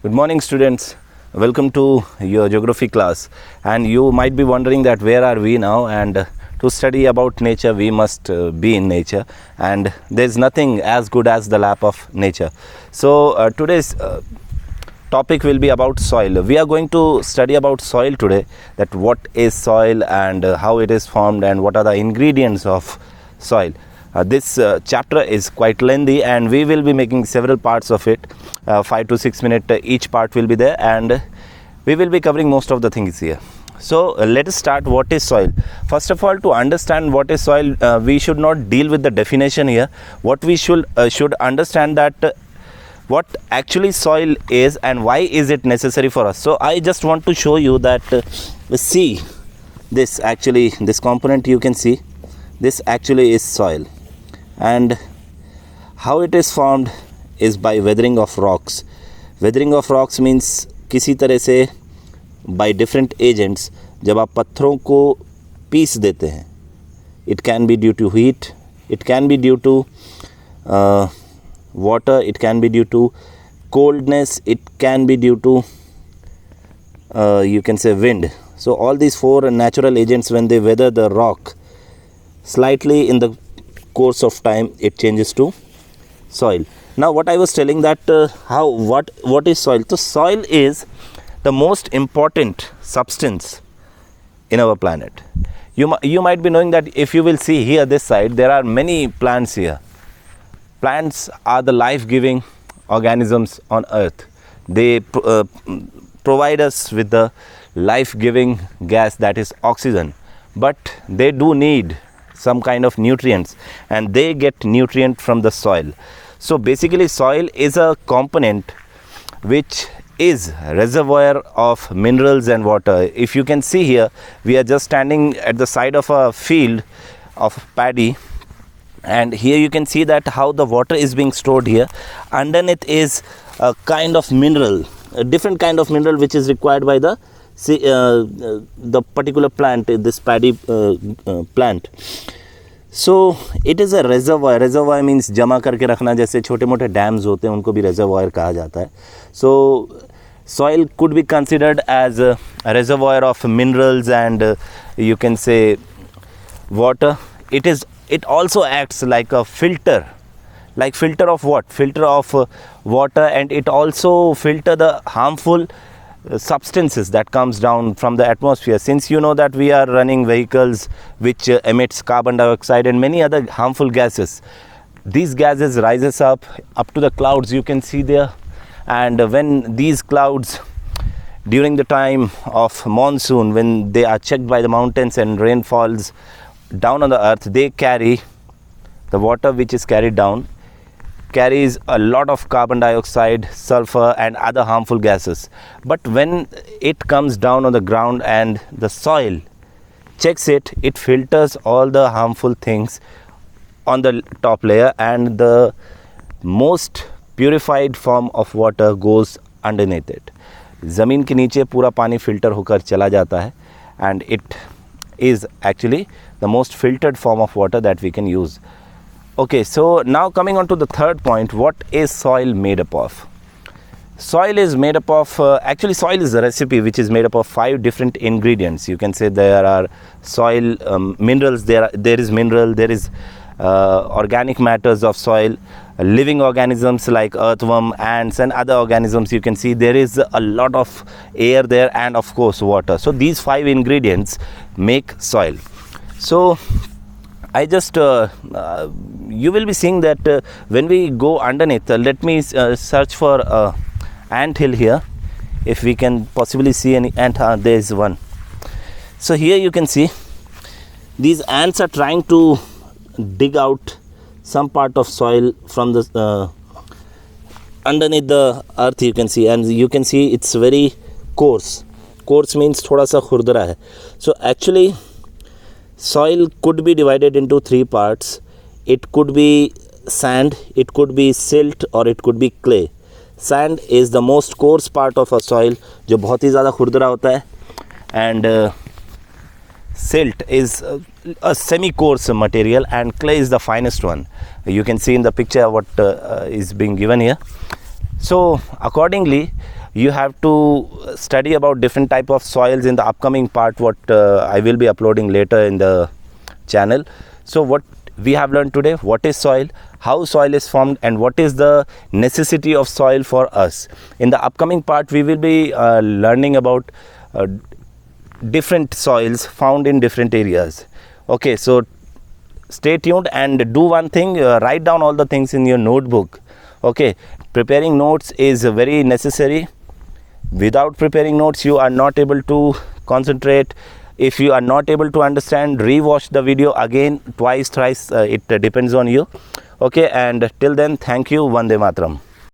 Good morning, students. Welcome to your geography class. And you might be wondering that where are we now? And to study about nature, we must be in nature. And there's nothing as good as the lap of nature. So today's topic will be about soil. We are going to study about soil today. That what is soil and how it is formed and what are the ingredients of soil. This chapter is quite lengthy and we will be making several parts of it. 5 to 6 minutes each part will be there, and we will be covering most of the things here. So let us start. What is soil? First of all, to understand what is soil, we should not deal with the definition here. What we should understand that what actually soil is and why is it necessary for us. So I just want to show you that see this component you can see, this actually is soil, and how it is formed is by weathering of rocks. Weathering of rocks means किसी तरह से by different agents जब आप पत्थरों को piece देते हैं. It can be due to heat, it can be due to water, it can be due to coldness, it can be due to you can say wind. So all these four natural agents, when they weather the rock, slightly in the course of time it changes to soil. Now what I was telling that what is soil? So soil is the most important substance in our planet. You might be knowing that if you will see here this side, there are many plants here. Plants are the life-giving organisms on earth. They provide us with the life-giving gas, that is oxygen, but they do need some kind of nutrients, and they get nutrient from the soil. So basically soil is a component which is reservoir of minerals and water. If you can see here, we are just standing at the side of a field of paddy, and here you can see that how the water is being stored here. Underneath is a kind of mineral, a different kind of mineral which is required by the particular plant, this paddy plant. So it is a reservoir. Reservoir means जमा करके रखना, जैसे छोटे मोटे dams होते हैं उनको भी reservoir कहा जाता है. So soil could be considered as a reservoir of minerals and you can say water. It also acts like a filter. Like filter of what? Filter of water, and it also filter the harmful substances that comes down from the atmosphere. Since you know that we are running vehicles which emits carbon dioxide and many other harmful gases, these gases rises up to the clouds you can see there, and when these clouds during the time of monsoon, when they are checked by the mountains and rain falls down on the earth, they carry the water which is carried down, carries a lot of carbon dioxide, sulfur and other harmful gases. But when it comes down on the ground and the soil checks it, it filters all the harmful things on the top layer, and the most purified form of water goes underneath it. ज़मीन के नीचे पूरा पानी filter होकर चला जाता है, and it is actually the most filtered form of water that we can use. Okay, so now coming on to the third point, what is soil made up of? Soil is made up of, actually soil is a recipe which is made up of 5 different ingredients. You can say there are soil minerals, there is mineral, there is organic matters of soil, living organisms like earthworm, ants and other organisms. You can see there is a lot of air there, and of course water. So these 5 ingredients make soil. So I just you will be seeing that when we go underneath, let me search for ant hill here, if we can possibly see any ant. There is one. So here you can see these ants are trying to dig out some part of soil from the underneath the earth. You can see, and you can see it's very coarse. Coarse means thoda sa khurdra hai. So actually soil could be divided into 3 parts. It could be sand, it could be silt, or it could be clay. Sand is the most coarse part of a soil, जो बहुत ही ज़्यादा खुरदरा होता है, and silt is a semi-coarse material, and clay is the finest one. You can see in the picture what is being given here. So accordingly, you have to study about different type of soils in the upcoming part, what I will be uploading later in the channel. So what we have learned today, what is soil, how soil is formed, and what is the necessity of soil for us. In the upcoming part we will be learning about different soils found in different areas. Okay, so stay tuned and do one thing, write down all the things in your notebook. Okay, preparing notes is very necessary. Without preparing notes you are not able to concentrate. If you are not able to understand, re-watch the video again, twice, thrice, it depends on you. Okay, and till then, thank you. Vande Mataram.